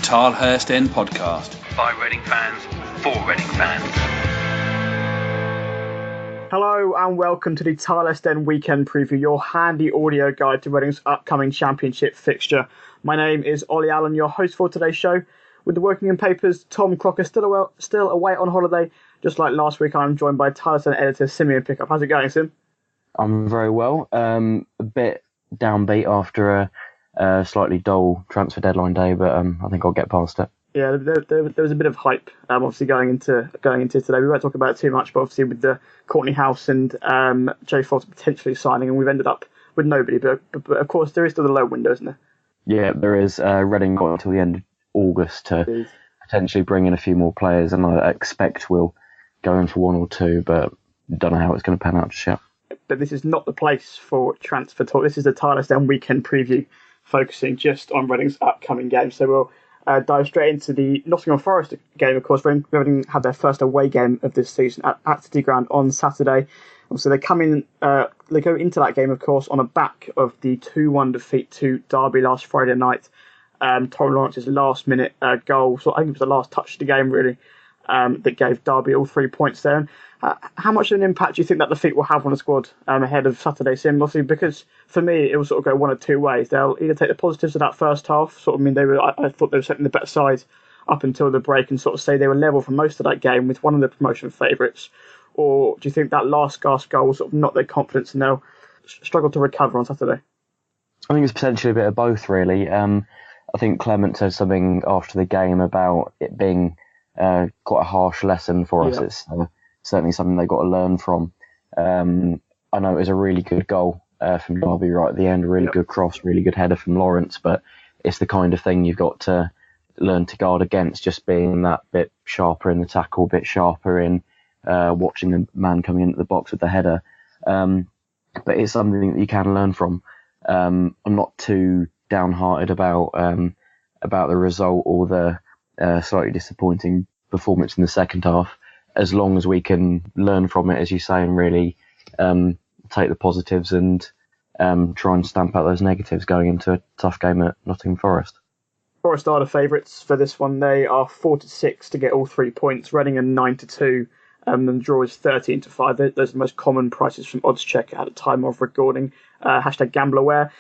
Tilehurst End podcast by Reading fans for Reading fans. Hello and welcome to the Tilehurst End weekend preview, your handy audio guide to Reading's upcoming championship fixture. My name is Olly Allen, your host for today's show. With the working in papers, Tom Crocker still away on holiday. Just like last week, I'm joined by Tilehurst End editor Simeon Pickup. How's it going, Sim? I'm very well. A bit downbeat after a slightly dull transfer deadline day, but I think I'll get past it. Yeah, there was a bit of hype, obviously going into today. We won't talk about it too much, but obviously with the Courtney House and Joe Foster potentially signing, and we've ended up with nobody. But of course, there is still the low window, isn't there? Yeah, there is. Reading got until the end of August to potentially bring in a few more players, and I expect we'll go in for one or two, but don't know how it's going to pan out just yet. But this is not the place for transfer talk. This is the Tilehurst End weekend preview, focusing just on Reading's upcoming game. So we'll dive straight into the Nottingham Forest game. Of course, Reading had their first away game of this season at City Ground on Saturday. So they go into that game, of course, on the back of the 2-1 defeat to Derby last Friday night. Tom Lawrence's last-minute goal, so I think it was the last touch of the game, really, that gave Derby all 3 points there. And, how much of an impact do you think that defeat will have on the squad ahead of Saturday, Sim? Obviously, because for me, it will sort of go one of two ways. They'll either take the positives of that first half, I thought they were certainly the better side up until the break, and sort of say they were level for most of that game with one of the promotion favourites. Or do you think that last gasp goal will sort of knock their confidence and they'll struggle to recover on Saturday? I think it's potentially a bit of both, really. I think Clement said something after the game about it being quite a harsh lesson for us. It's certainly something they got to learn from. I know it was a really good goal from Derby right at the end, a really good cross, really good header from Lawrence, but it's the kind of thing you've got to learn to guard against, just being that bit sharper in the tackle, bit sharper in watching the man coming into the box with the header. But it's something that you can learn from. I'm not too downhearted about the result or the slightly disappointing performance in the second half, as long as we can learn from it, as you say, and really take the positives and try and stamp out those negatives going into a tough game at Nottingham Forest. Forest are the favourites for this one. They are 4-6 to get all 3 points. Reading are 9-2. And the draw is 13-5. Those are the most common prices from OddsCheck at the time of recording. Hashtag GambleAware.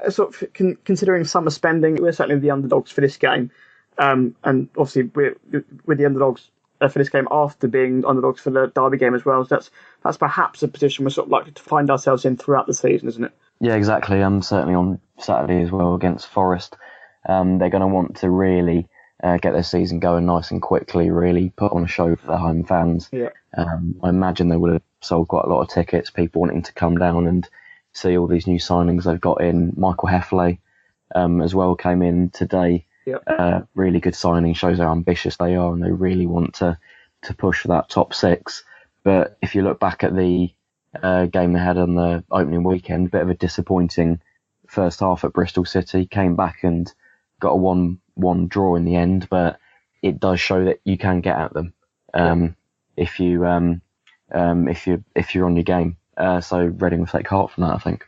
Sort of considering summer spending, we're certainly the underdogs for this game. And obviously we're the underdogs for this game after being underdogs for the Derby game as well. So that's perhaps a position we're sort of likely to find ourselves in throughout the season, isn't it? Yeah, exactly. Certainly on Saturday as well against Forest. They're going to want to really get their season going nice and quickly, really put on a show for their home fans. Yeah. I imagine they would have sold quite a lot of tickets, people wanting to come down and see all these new signings they've got in. Michael Heffley as well came in today. Yep. Really good signing, shows how ambitious they are and they really want to push for that top six. But if you look back at the game they had on the opening weekend, a bit of a disappointing first half at Bristol City, came back and got a 1-1 draw in the end, but it does show that you can get at them if you're on your game. So Reading will take heart from that, I think.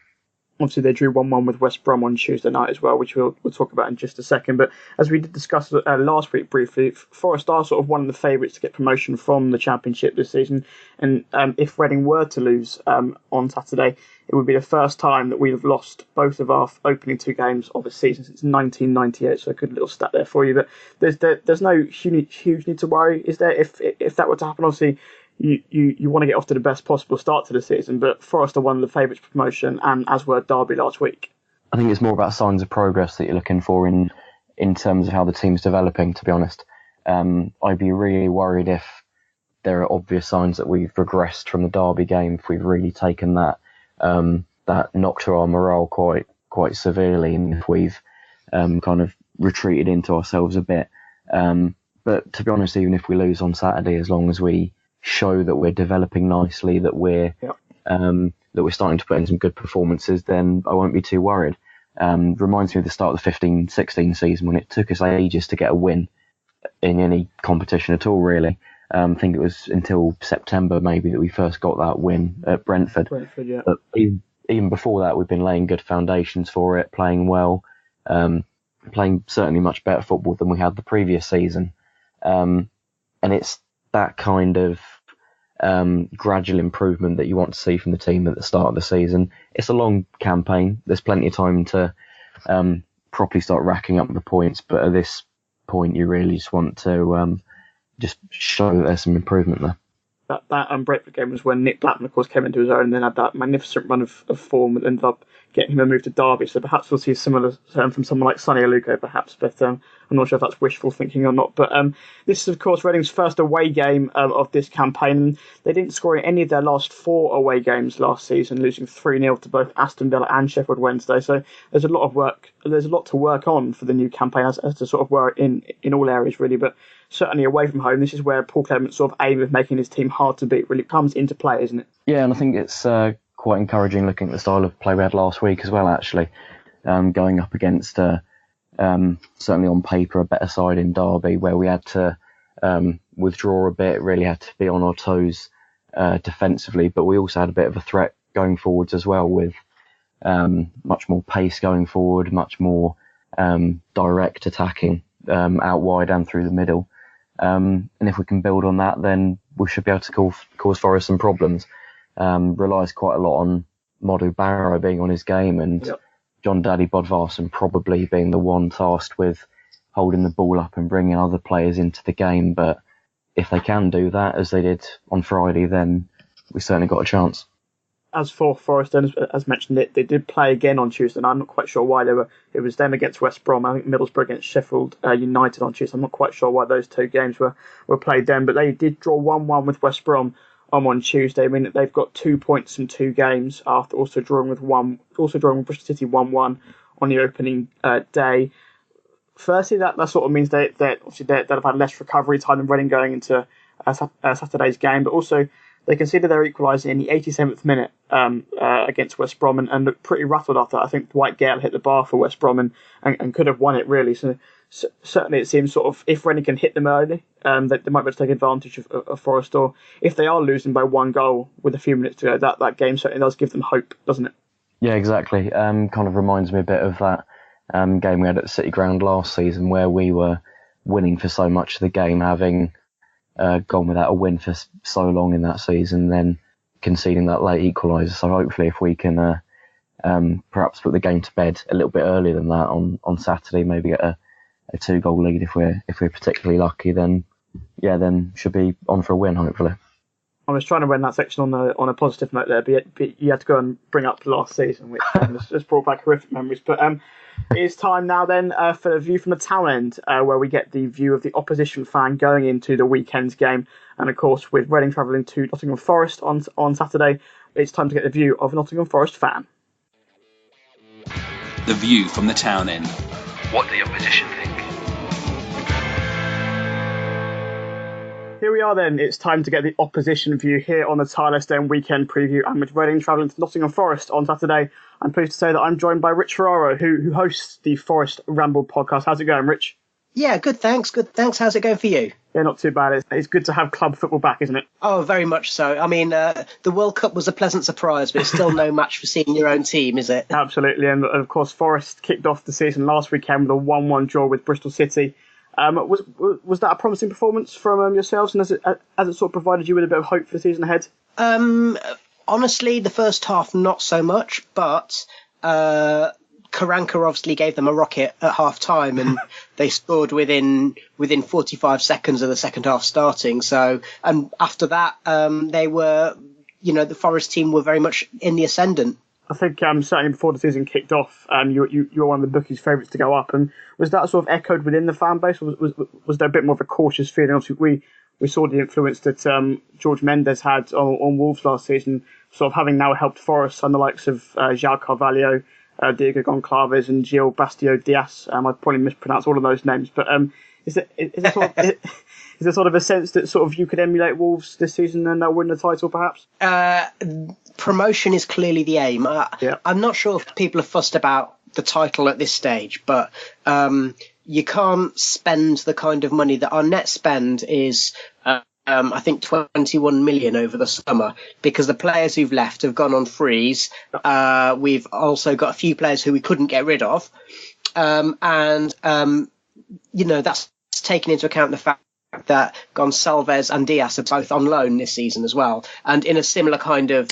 Obviously, they drew 1-1 with West Brom on Tuesday night as well, which we'll talk about in just a second. But as we did discuss last week briefly, Forest are sort of one of the favourites to get promotion from the Championship this season. And if Reading were to lose on Saturday, it would be the first time that we'd have lost both of our opening two games of the season since 1998. So a good little stat there for you. But there's no huge need to worry, is there? If that were to happen, obviously, you want to get off to the best possible start to the season, but Forest are one of the favourites for promotion, and as were Derby last week. I think it's more about signs of progress that you're looking for in terms of how the team's developing, to be honest. I'd be really worried if there are obvious signs that we've regressed from the Derby game, if we've really taken that knock to our morale quite severely, and if we've kind of retreated into ourselves a bit. But to be honest, even if we lose on Saturday, as long as we show that we're developing nicely, that we're starting to put in some good performances, then I won't be too worried. Reminds me of the start of the 15-16 season when it took us ages to get a win in any competition at all, really. I think it was until September maybe that we first got that win at Brentford. Yeah. But even before that, we've been laying good foundations for it, playing well. playing certainly much better football than we had the previous season. And it's that kind of gradual improvement that you want to see from the team at the start of the season. It's a long campaign. There's plenty of time to properly start racking up the points, but at this point you really just want to just show that there's some improvement there. That Brentford game was when Nick Blackman, of course, came into his own and then had that magnificent run of form and ended up getting him a move to Derby. So perhaps we'll see a similar from someone like Sonny Aluko, perhaps. But I'm not sure if that's wishful thinking or not. But this is, of course, Reading's first away game of this campaign. They didn't score in any of their last 4 away games last season, losing 3-0 to both Aston Villa and Sheffield Wednesday. So there's a lot of work. There's a lot to work on for the new campaign as to sort of work in all areas, really. But certainly away from home, this is where Paul Clement's sort of aim of making his team hard to beat really comes into play, isn't it? Yeah, and I think it's quite encouraging looking at the style of play we had last week as well, actually. Going up against, certainly on paper, a better side in Derby, where we had to withdraw a bit, really had to be on our toes defensively, but we also had a bit of a threat going forwards as well, with much more pace going forward, much more direct attacking out wide and through the middle. And if we can build on that, then we should be able to cause Forest some problems. Relies quite a lot on Modu Barrow being on his game and John Daddy Bodvarsson probably being the one tasked with holding the ball up and bringing other players into the game. But if they can do that, as they did on Friday, then we certainly got a chance. As for Forest, as mentioned, they did play again on Tuesday, and I'm not quite sure why it was them against West Brom. I think Middlesbrough against Sheffield United on Tuesday. I'm not quite sure why those 2 games were played then, but they did draw 1-1 with West Brom on Tuesday. I mean, they've got 2 points from 2 games after also drawing with Bristol City 1-1 on the opening day. Firstly, that sort of means they'll have had less recovery time than Reading going into Saturday's game, but also they conceded their equaliser in the 87th minute against West Brom and looked pretty rattled after that. I think Dwight Gale hit the bar for West Brom and could have won it, really. So certainly it seems sort of if Reading can hit them early, they might be able to take advantage of Forest. Or if they are losing by 1 goal with a few minutes to go, that game certainly does give them hope, doesn't it? Yeah, exactly. Kind of reminds me a bit of that game we had at the City Ground last season, where we were winning for so much of the game, having gone without a win for so long in that season, then conceding that late equaliser. So hopefully if we can perhaps put the game to bed a little bit earlier than that on Saturday, maybe get a 2-goal lead if we're particularly lucky, then should be on for a win, hopefully. I was trying to run that section on a positive note there, but you had to go and bring up last season, which just brought back horrific memories. But it's time now then for a view from the town end, where we get the view of the opposition fan going into the weekend's game. And of course, with Reading travelling to Nottingham Forest on Saturday, it's time to get the view of a Nottingham Forest fan. The view from the town end. What the opposition think. Here we are then, it's time to get the opposition view here on the Tilehurst End weekend preview, and with Reading travelling to Nottingham Forest on Saturday, I'm pleased to say that I'm joined by Rich Ferraro, who hosts the Forest Ramble podcast. How's it going, Rich? Yeah, good thanks. How's it going for you? Yeah, not too bad. It's good to have club football back, isn't it? Oh, very much so. I mean, the World Cup was a pleasant surprise, but it's still no match for seeing your own team, is it? Absolutely, and of course Forest kicked off the season last weekend with a 1-1 draw with Bristol City. Was that a promising performance from yourselves, and has it sort of provided you with a bit of hope for the season ahead? Honestly, the first half not so much, but Karanka obviously gave them a rocket at half time, and they scored within 45 seconds of the second half starting. So, and after that, they were, the Forest team were very much in the ascendant. I think certainly before the season kicked off, you were one of the bookies' favourites to go up, and was that sort of echoed within the fan base, or was there a bit more of a cautious feeling? Obviously, we saw the influence that George Mendes had on Wolves last season, sort of having now helped Forest and the likes of João Carvalho, Diego Goncalves and Gil Bastio Diaz. I probably mispronounced all of those names, but is there sort of a sense that sort of you could emulate Wolves this season and they'll win the title, perhaps? Promotion is clearly the aim. Yeah. I'm not sure if people are fussed about the title at this stage, but you can't spend the kind of money that our net spend is, I think, 21 million over the summer, because the players who've left have gone on frees. We've also got a few players who we couldn't get rid of. That's taken into account the fact that Gonçalves and Diaz are both on loan this season as well, and in a similar kind of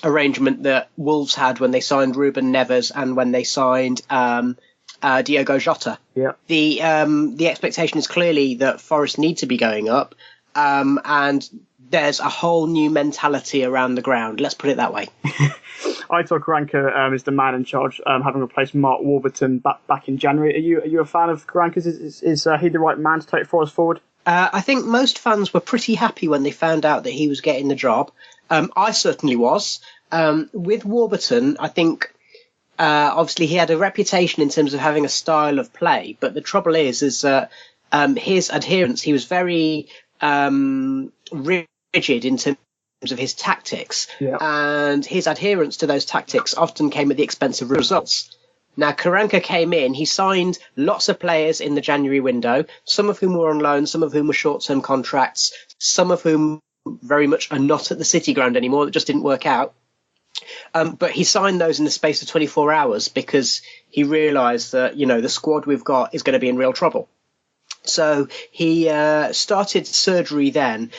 arrangement that Wolves had when they signed Ruben Neves and when they signed Diogo Jota. Yeah. The expectation is clearly that Forest need to be going up, and there's a whole new mentality around the ground. Let's put it that way. Aitor Karanka is the man in charge, having replaced Mark Warburton back in January. Are you a fan of Karanka's? Is he the right man to take Forest forward? I think most fans were pretty happy when they found out that he was getting the job. I certainly was. With Warburton, I think obviously he had a reputation in terms of having a style of play, but the trouble is that his adherence, he was very rigid in terms of his tactics, and his adherence to those tactics often came at the expense of results. Now, Karanka came in, he signed lots of players in the January window, some of whom were on loan, some of whom were short-term contracts, some of whom very much are not at the City Ground anymore, that just didn't work out. But he signed those in the space of 24 hours because he realised that, the squad we've got is going to be in real trouble. So he started surgery then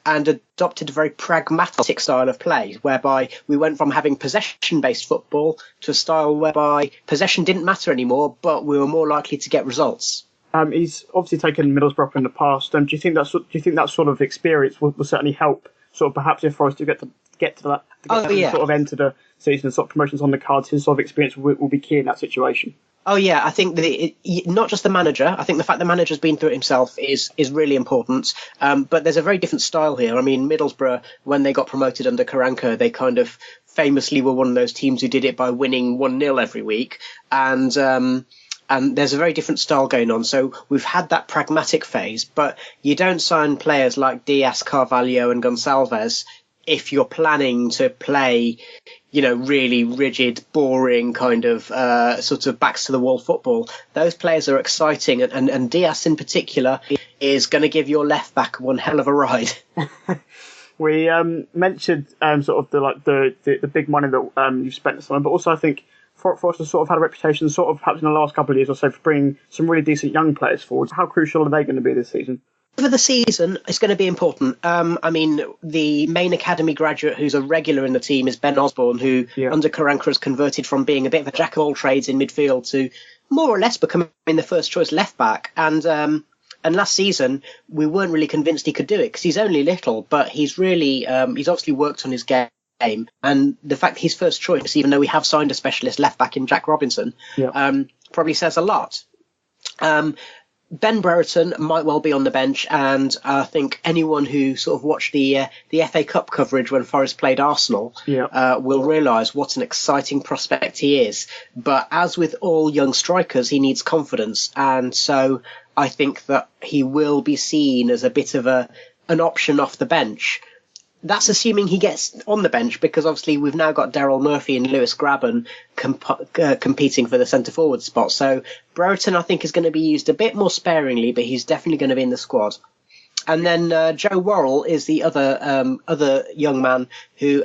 and adopted a very pragmatic style of play, whereby we went from having possession-based football to a style whereby possession didn't matter anymore, but we were more likely to get results. He's obviously taken Middlesbrough in the past. Do you think that sort of experience will certainly help, sort of perhaps if Forest to get to that sort of end to the season and sort of promotions on the cards? His sort of experience will be key in that situation. Oh yeah, I think not just the manager. I think the fact the manager's been through it himself is really important. But there's a very different style here. I mean, Middlesbrough, when they got promoted under Karanka, they kind of famously were one of those teams who did it by winning 1-0 every week, and there's a very different style going on. So we've had that pragmatic phase, but you don't sign players like Diaz, Carvalho, and Gonçalves if you're planning to play, really rigid, boring kind of sort of backs to the wall football. Those players are exciting, and Diaz in particular is going to give your left back one hell of a ride. We mentioned sort of the big money that you've spent this summer, but also I think Forest has sort of had a reputation, sort of perhaps in the last couple of years or so, for bringing some really decent young players forward. How crucial are they going to be this season? For the season, it's going to be important. The main academy graduate who's a regular in the team is Ben Osborne, who under Karanka has converted from being a bit of a jack of all trades in midfield to more or less becoming the first choice left back. And last season, we weren't really convinced he could do it because he's only little, but he's really he's obviously worked on his game. And the fact that he's first choice, even though we have signed a specialist left back in Jack Robinson, probably says a lot. Ben Brereton might well be on the bench, and I think anyone who sort of watched the FA Cup coverage when Forest played Arsenal will realise what an exciting prospect he is. But as with all young strikers, he needs confidence, and so I think that he will be seen as a bit of an option off the bench. That's assuming he gets on the bench, because obviously we've now got Daryl Murphy and Lewis Graben competing for the centre-forward spot. So Brereton, I think, is going to be used a bit more sparingly, but he's definitely going to be in the squad. And then Joe Worrell is the other young man who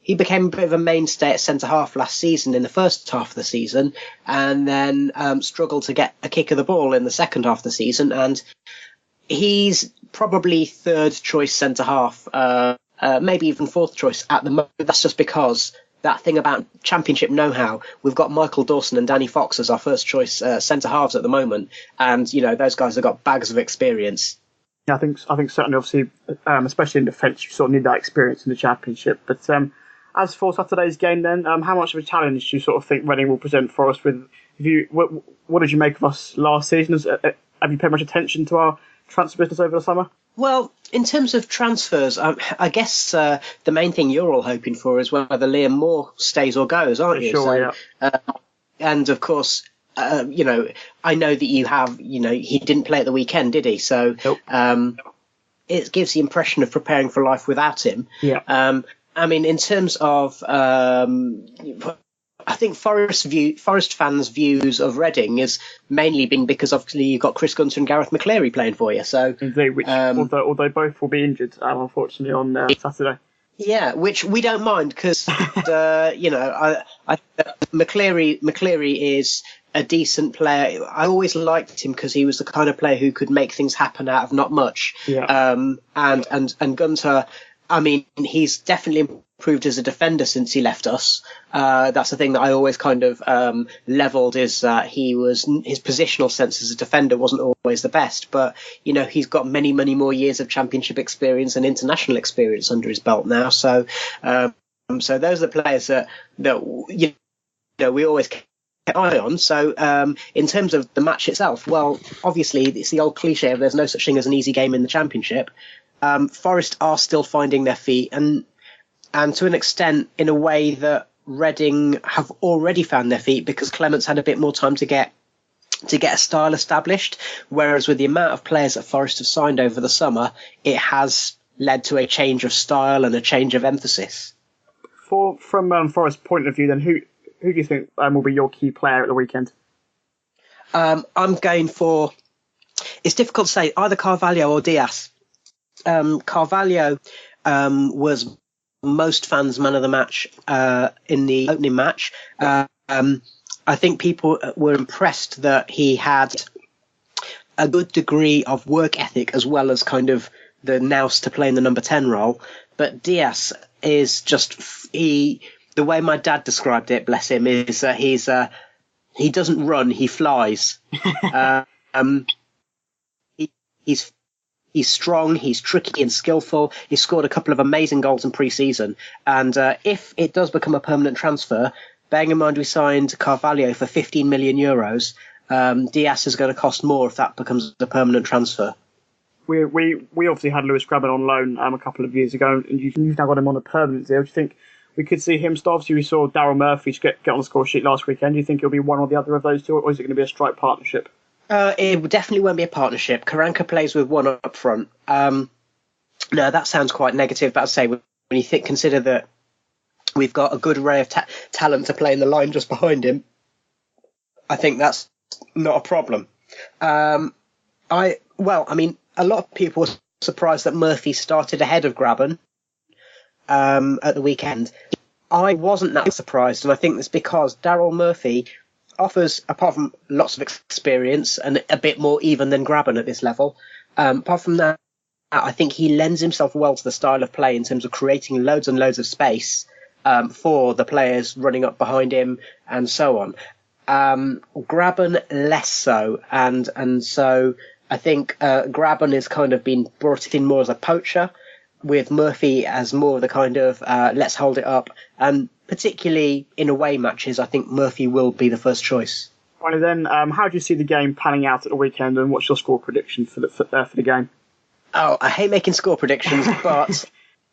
he became a bit of a mainstay at centre-half last season in the first half of the season, and then struggled to get a kick of the ball in the second half of the season. And he's probably third choice centre half, maybe even fourth choice at the moment. That's just because that thing about championship know-how. We've got Michael Dawson and Danny Fox as our first choice centre halves at the moment, and those guys have got bags of experience. Yeah, I think certainly, obviously, especially in defence, you sort of need that experience in the championship. But as for Saturday's game, then, how much of a challenge do you sort of think Reading will present Forest with? What did you make of us last season? Have you paid much attention to our transfer business over the summer? Well, in terms of transfers, I guess the main thing you're all hoping for is whether Liam Moore stays or goes, aren't you? Sure, yeah. And of course, I know that you have, he didn't play at the weekend, did he? So nope. It gives the impression of preparing for life without him. Yeah. In terms of I think Forest fans' views of Reading is mainly been because obviously you've got Chris Gunter and Gareth McCleary playing for you. So indeed, which although both will be injured, unfortunately, on Saturday. Yeah, which we don't mind because McCleary is a decent player. I always liked him because he was the kind of player who could make things happen out of not much. Yeah. And Gunter, I mean, he's definitely improved as a defender since he left us. That's the thing that I always kind of levelled, is that his positional sense as a defender wasn't always the best, but he's got many more years of championship experience and international experience under his belt now. So those are the players that we always kept an eye on. So in terms of the match itself, well, obviously it's the old cliche of there's no such thing as an easy game in the Championship. Forest are still finding their feet, and to an extent in a way that Reading have already found their feet, because Clement's had a bit more time to get a style established, whereas with the amount of players that Forest have signed over the summer, it has led to a change of style and a change of emphasis. From Forest's point of view, then, who do you think will be your key player at the weekend? I'm going for, it's difficult to say, either Carvalho or Diaz. Carvalho was most fans' man of the match in the opening match. I think people were impressed that he had a good degree of work ethic, as well as kind of the nous to play in the number 10 role. But Diaz is just, the way my dad described it, bless him, is that he doesn't run, he flies. He's strong, he's tricky and skillful. He scored a couple of amazing goals in pre-season. And if it does become a permanent transfer, bearing in mind we signed Carvalho for 15 million euros, Diaz is going to cost more if that becomes a permanent transfer. We obviously had Lewis Grabban on loan a couple of years ago, and you've now got him on a permanent deal. Do you think we could see him start? Obviously, we saw Daryl Murphy get on the score sheet last weekend. Do you think it'll be one or the other of those two, or is it going to be a strike partnership? It definitely won't be a partnership. Karanka plays with one up front. No, that sounds quite negative, but I'd say when you consider that we've got a good array of talent to play in the line just behind him, I think that's not a problem. A lot of people were surprised that Murphy started ahead of Grabban at the weekend. I wasn't that surprised, and I think that's because Daryl Murphy offers, apart from lots of experience and a bit more even than Grabban at this level, apart from that, I think he lends himself well to the style of play in terms of creating loads and loads of space for the players running up behind him and so on. Grabban less so, and so I think Grabban has kind of been brought in more as a poacher, with Murphy as more of the kind of let's hold it up, and particularly in away matches, I think Murphy will be the first choice. Finally then, how do you see the game panning out at the weekend, and what's your score prediction for the game? Oh, I hate making score predictions, but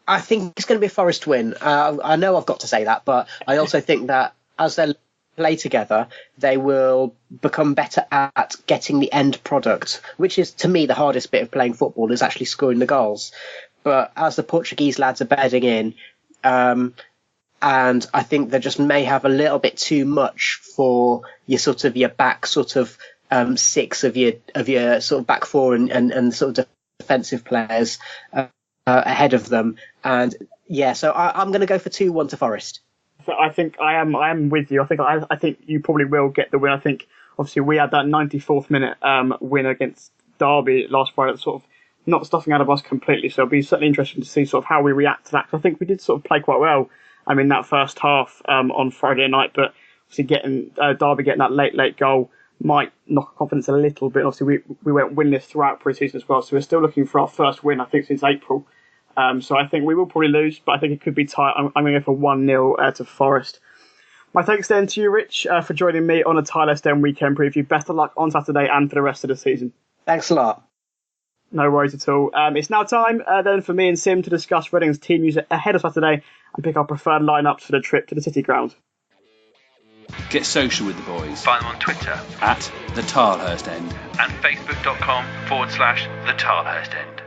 I think it's going to be a Forest win. I know I've got to say that, but I also think that as they play together, they will become better at getting the end product, which is, to me, the hardest bit of playing football, is actually scoring the goals. But as the Portuguese lads are bedding in, and I think they just may have a little bit too much for your back six of your sort of back four and sort of defensive players ahead of them. And yeah, so I'm going to go for 2-1 to Forest. I think I am with you. I think you probably will get the win. I think obviously we had that 94th minute win against Derby last Friday, sort of not stuffing out of us completely. So it'll be certainly interesting to see sort of how we react to that. Because I think we did sort of play quite well. That first half on Friday night, but obviously Derby getting that late goal might knock confidence a little bit. Obviously we went winless throughout pre-season as well, so we're still looking for our first win, I think, since April. So I think we will probably lose, but I think it could be tight. I'm going to go for 1-0 to Forest. My thanks then to you, Rich, for joining me on a Tilehurst End weekend preview. Best of luck on Saturday and for the rest of the season. Thanks a lot. No worries at all. It's now time then for me and Sim to discuss Reading's team news ahead of Saturday and pick our preferred lineups for the trip to the City Ground. Get social with the boys. Find them on Twitter at the Tilehurst End and facebook.com/the Tilehurst End.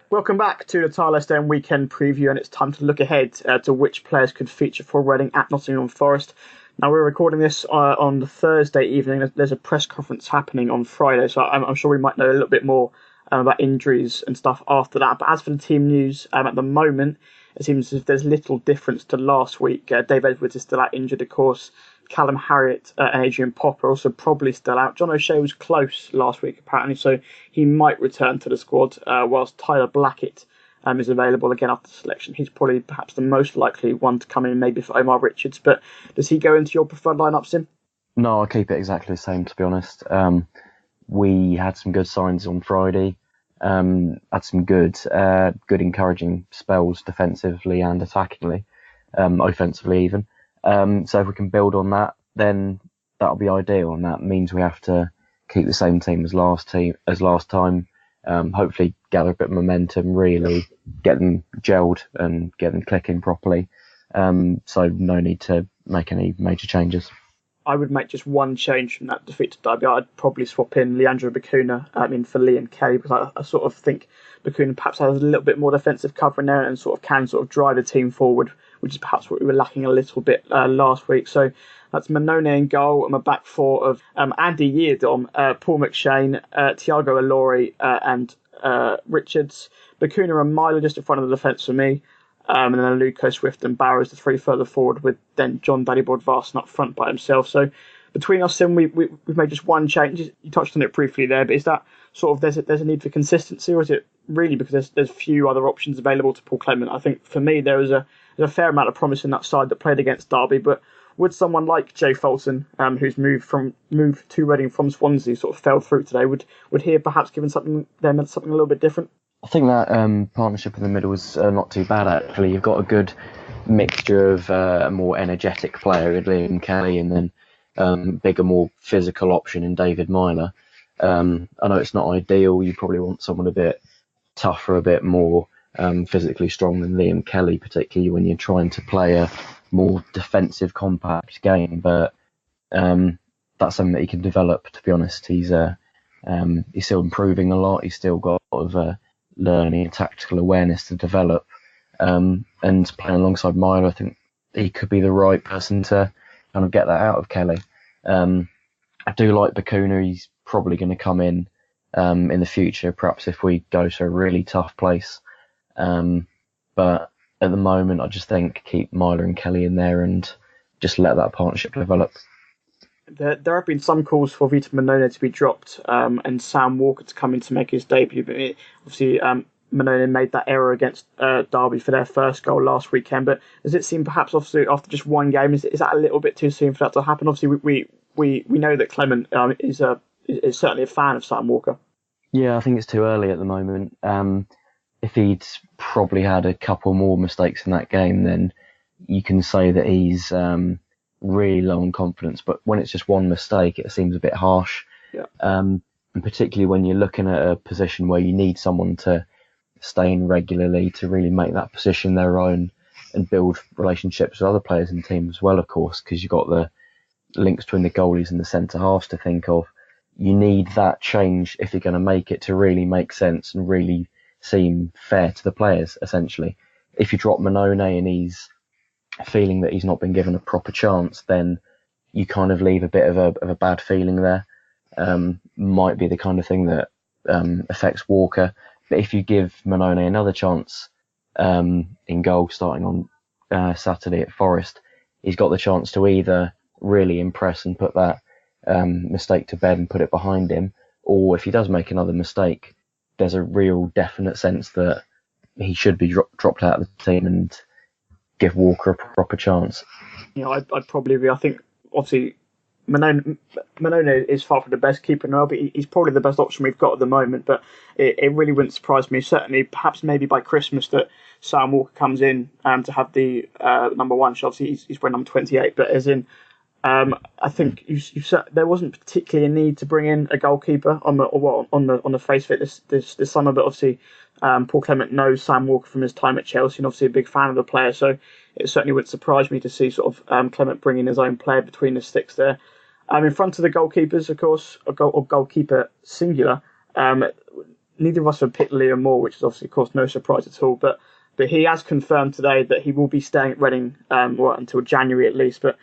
Welcome back to the Tilehurst End weekend preview, and it's time to look ahead to which players could feature for Reading at Nottingham Forest. Now, we're recording this on the Thursday evening. There's a press conference happening on Friday, so I'm sure we might know a little bit more about injuries and stuff after that. But as for the team news, at the moment, it seems as if there's little difference to last week. Dave Edwards is still out injured, of course. Callum Harriott and Adrian Popper also probably still out. John O'Shea was close last week apparently, so he might return to the squad, whilst Tyler Blackett is available again after selection. He's probably perhaps the most likely one to come in, maybe for Omar Richards. But does he go into your preferred lineup, Sim? No, I'll keep it exactly the same, to be honest. We had some good signs on Friday. Had some good encouraging spells defensively and attackingly, offensively even. So if we can build on that, then that'll be ideal, and that means we have to keep the same team as last time. Hopefully gather a bit of momentum, really get them gelled and get them clicking properly. So no need to make any major changes. I would make just one change from that defeat to Derby. I'd probably swap in Leandro Bacuna for Liam Kelly, because I sort of think Bacuna perhaps has a little bit more defensive cover in there and sort of can sort of drive the team forward, which is perhaps what we were lacking a little bit last week. So that's Manone in goal, and a back four of Andy Yeardom, Paul McShane, Thiago Ilori and Richards. Bacuna and Milo just in front of the defence for me. And then Luco, Swift and Barrows, the three further forward, with then John Daddyboard Varson up front by himself. So between us, Sim, we've made just one change. You touched on it briefly there, but is that sort of there's a need for consistency, or is it really because there's few other options available to Paul Clement? I think for me there's a fair amount of promise in that side that played against Derby, but would someone like Jay Fulton, who's moved to Reading from Swansea, sort of fell through today, would he have perhaps given something a little bit different? I think that partnership in the middle was not too bad, actually. You've got a good mixture of a more energetic player in Liam Kelly, and then bigger, more physical option in David Myler. I know it's not ideal. You probably want someone a bit tougher, a bit more physically strong than Liam Kelly, particularly when you're trying to play a more defensive, compact game. But that's something that he can develop, to be honest. He's still improving a lot. He's still got a lot of learning and tactical awareness to develop, and playing alongside Myler, I think he could be the right person to kind of get that out of Kelly. I do like Bacuna. He's probably going to come in the future, perhaps if we go to a really tough place, but at the moment I just think keep Myler and Kelly in there and just let that partnership develop. There have been some calls for Vita Manone to be dropped and Sam Walker to come in to make his debut. But obviously, Manone made that error against Derby for their first goal last weekend. But does it seem perhaps, obviously, after just one game, is that a little bit too soon for that to happen? Obviously, we know that Clement is certainly a fan of Sam Walker. Yeah, I think it's too early at the moment. If he'd probably had a couple more mistakes in that game, then you can say that he's really low on confidence, but when it's just one mistake, it seems a bit harsh. Yeah. And particularly when you're looking at a position where you need someone to stay in regularly to really make that position their own and build relationships with other players in the team as well, of course, because you've got the links between the goalies and the centre halves to think of. You need that change if you're going to make it to really make sense and really seem fair to the players, essentially. If you drop Manone and he's feeling that he's not been given a proper chance, then you kind of leave a bit of a bad feeling there. Might be the kind of thing that affects Walker. But if you give Manone another chance in goal starting on Saturday at Forest, he's got the chance to either really impress and put that mistake to bed and put it behind him, or if he does make another mistake, there's a real definite sense that he should be dropped out of the team and give Walker a proper chance. I'd probably agree. I think obviously Manone is far from the best keeper now, but he's probably the best option we've got at the moment. But it really wouldn't surprise me, certainly perhaps maybe by Christmas, that Sam Walker comes in to have the number one. Obviously he's wearing number 28, but as in I think there wasn't particularly a need to bring in a goalkeeper on the face of it this summer, but obviously Paul Clement knows Sam Walker from his time at Chelsea and obviously a big fan of the player, so it certainly wouldn't surprise me to see sort of Clement bringing his own player between the sticks there. In front of the goalkeepers, of course, or goalkeeper singular, neither of us have picked Liam Moore, which is obviously, of course, no surprise at all, but he has confirmed today that he will be staying at Reading until January at least. But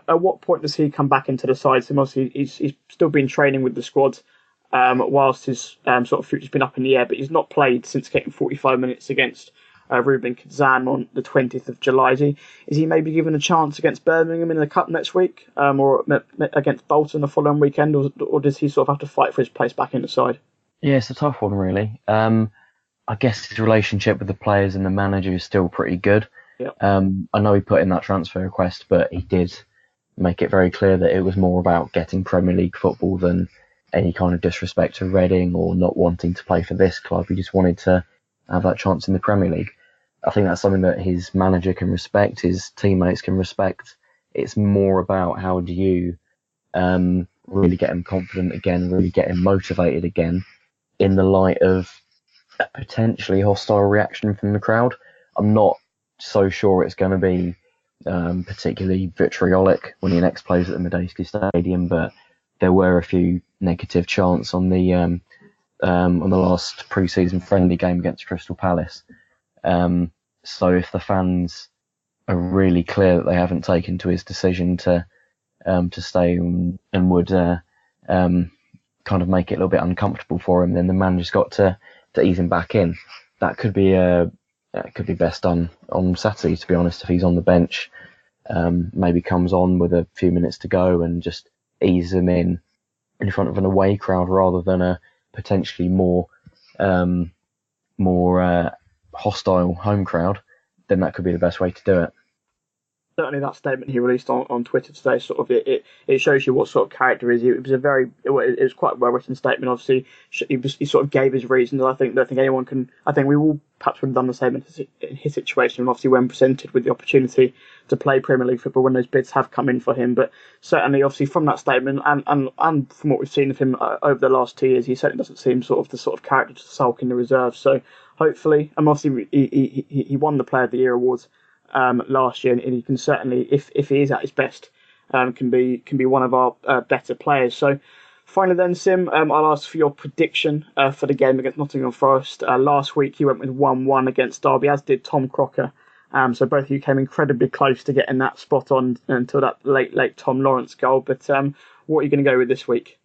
at what point does he come back into the side? So obviously he's still been training with the squad whilst his sort of future's been up in the air, but he's not played since getting 45 minutes against Ruben Kazan on the 20th of July. Is he maybe given a chance against Birmingham in the Cup next week, or against Bolton the following weekend, or does he sort of have to fight for his place back in the side? Yeah, it's a tough one, really. I guess his relationship with the players and the manager is still pretty good. Yep. I know he put in that transfer request, but he did make it very clear that it was more about getting Premier League football than any kind of disrespect to Reading or not wanting to play for this club. He just wanted to have that chance in the Premier League. I think that's something that his manager can respect, his teammates can respect. It's more about how do you really get him confident again, really get him motivated again in the light of a potentially hostile reaction from the crowd. I'm not so sure it's going to be particularly vitriolic when he next plays at the Medeski Stadium, but there were a few negative chants on the last pre-season friendly game against Crystal Palace. So if the fans are really clear that they haven't taken to his decision to stay and would kind of make it a little bit uncomfortable for him, then the manager's got to ease him back in. That could be best done on Saturday, to be honest. If he's on the bench, maybe comes on with a few minutes to go and just ease him in front of an away crowd rather than a potentially more hostile home crowd, then that could be the best way to do it. Certainly that statement he released on Twitter today, sort of it shows you what sort of character he is. It was quite a well written statement. Obviously, he sort of gave his reasons. I think anyone can. I think we all perhaps would have done the same in his situation. And obviously, when presented with the opportunity to play Premier League football, when those bids have come in for him, but certainly, obviously, from that statement and from what we've seen of him over the last 2 years, he certainly doesn't seem the sort of character to sulk in the reserve. So hopefully, and obviously, he won the Player of the Year awards last year, and he can certainly, if he is at his best, can be one of our better players. So finally then, Sim, I'll ask for your prediction for the game against Nottingham Forest. Last week you went with 1-1 against Derby, as did Tom Crocker. So both of you came incredibly close to getting that spot on until that late Tom Lawrence goal. But what are you going to go with this week?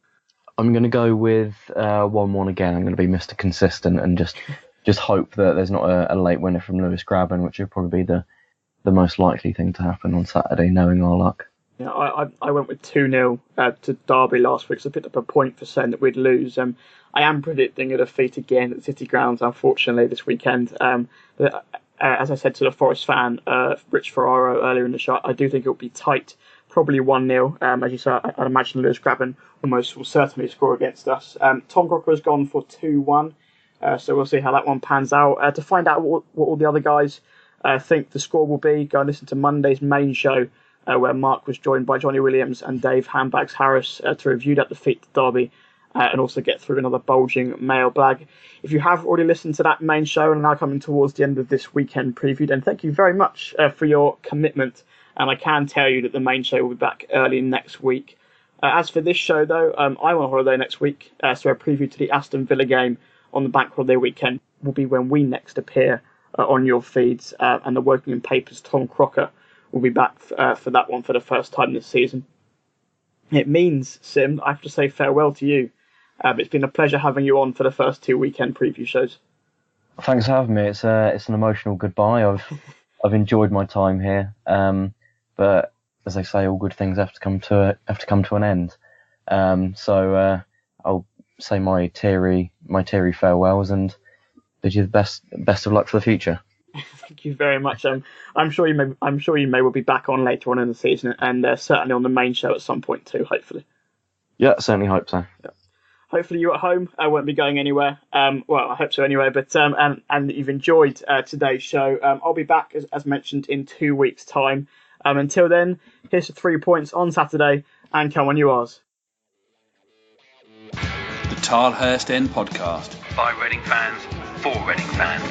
I'm going to go with 1-1 again. I'm going to be Mr. Consistent and just hope that there's not a late winner from Lewis Grabban, which would probably be the most likely thing to happen on Saturday, knowing our luck. Yeah, I went with 2-0 to Derby last week, so I picked up a point for saying that we'd lose. I am predicting a defeat again at City Grounds, unfortunately, this weekend. As I said to the Forest fan, Rich Ferraro, earlier in the show, I do think it will be tight, probably 1-0. As you said, I'd imagine Lewis Grabban almost will certainly score against us. Tom Crocker has gone for 2-1, so we'll see how that one pans out. To find out what all the other guys think the score will be, go and listen to Monday's main show, where Mark was joined by Johnny Williams and Dave Handbags Harris to review that defeat to Derby and also get through another bulging mailbag. If you have already listened to that main show and are now coming towards the end of this weekend preview, then thank you very much for your commitment. And I can tell you that the main show will be back early next week. As for this show, though, I'm on holiday next week, so a preview to the Aston Villa game on the bank holiday weekend will be when we next appear on your feeds, and the Wokingham Papers' Tom Crocker will be back for that one for the first time this season. It means, Sim, I have to say farewell to you. It's been a pleasure having you on for the first 2 weekend preview shows. Thanks for having me. It's an emotional goodbye. I've enjoyed my time here, but as they say, all good things have to come to an end. So I'll say my teary farewells and bid you the best of luck for the future. Thank you very much. I'm sure you may well be back on later on in the season, and certainly on the main show at some point too. Hopefully. Yeah, certainly hope so. Yeah. Hopefully you at home won't be going anywhere. Well, I hope so anyway. But and that you've enjoyed today's show. I'll be back as mentioned in 2 weeks' time. Until then, here's the 3 points on Saturday, and come on you Oz. The Tilehurst End Podcast by Reading fans for Reading fans.